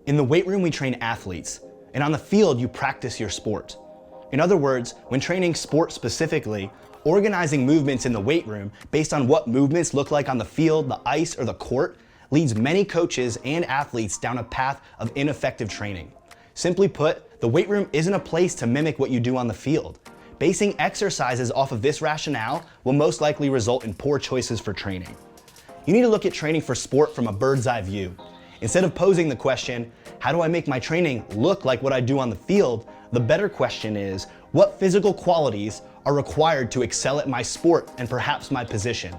In the weight room, we train athletes, and on the field, you practice your sport. In other words, when training sport specifically, organizing movements in the weight room based on what movements look like on the field, the ice, or the court leads many coaches and athletes down a path of ineffective training. Simply put, the weight room isn't a place to mimic what you do on the field. Basing exercises off of this rationale will most likely result in poor choices for training. You need to look at training for sport from a bird's eye view. Instead of posing the question, how do I make my training look like what I do on the field? The better question is, what physical qualities are required to excel at my sport and perhaps my position?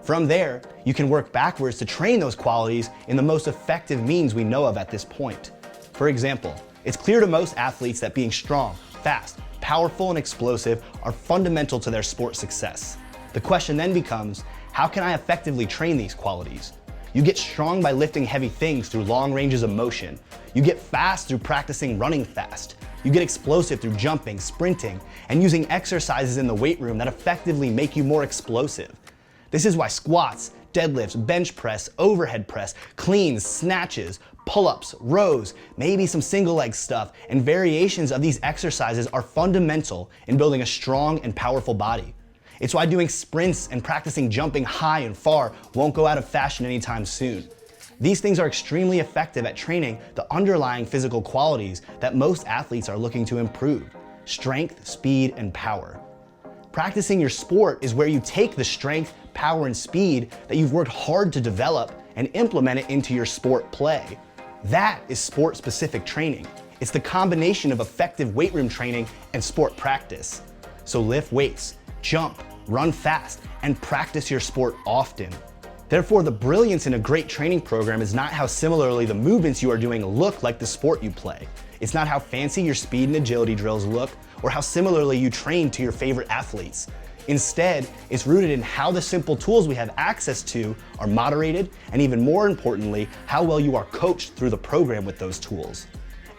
From there, you can work backwards to train those qualities in the most effective means we know of at this point. For example, it's clear to most athletes that being strong, fast, powerful, and explosive are fundamental to their sport success. The question then becomes, how can I effectively train these qualities? You get strong by lifting heavy things through long ranges of motion. You get fast through practicing running fast. You get explosive through jumping, sprinting, and using exercises in the weight room that effectively make you more explosive. This is why squats, deadlifts, bench press, overhead press, cleans, snatches, pull-ups, rows, maybe some single leg stuff, and variations of these exercises are fundamental in building a strong and powerful body. It's why doing sprints and practicing jumping high and far won't go out of fashion anytime soon. These things are extremely effective at training the underlying physical qualities that most athletes are looking to improve: strength, speed, and power. Practicing your sport is where you take the strength, power, and speed that you've worked hard to develop and implement it into your sport play. That is sport-specific training. It's the combination of effective weight room training and sport practice. So lift weights, jump, run fast, and practice your sport often. Therefore, the brilliance in a great training program is not how similarly the movements you are doing look like the sport you play. It's not how fancy your speed and agility drills look, or how similarly you train to your favorite athletes. Instead, it's rooted in how the simple tools we have access to are moderated, and even more importantly, how well you are coached through the program with those tools.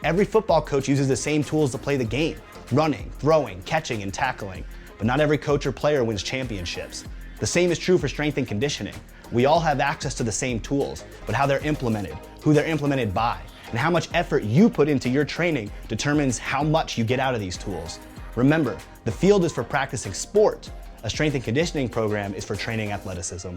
Every football coach uses the same tools to play the game: running, throwing, catching, and tackling. But not every coach or player wins championships. The same is true for strength and conditioning. We all have access to the same tools, but how they're implemented, who they're implemented by, and how much effort you put into your training determines how much you get out of these tools. Remember, the field is for practicing sport. A strength and conditioning program is for training athleticism.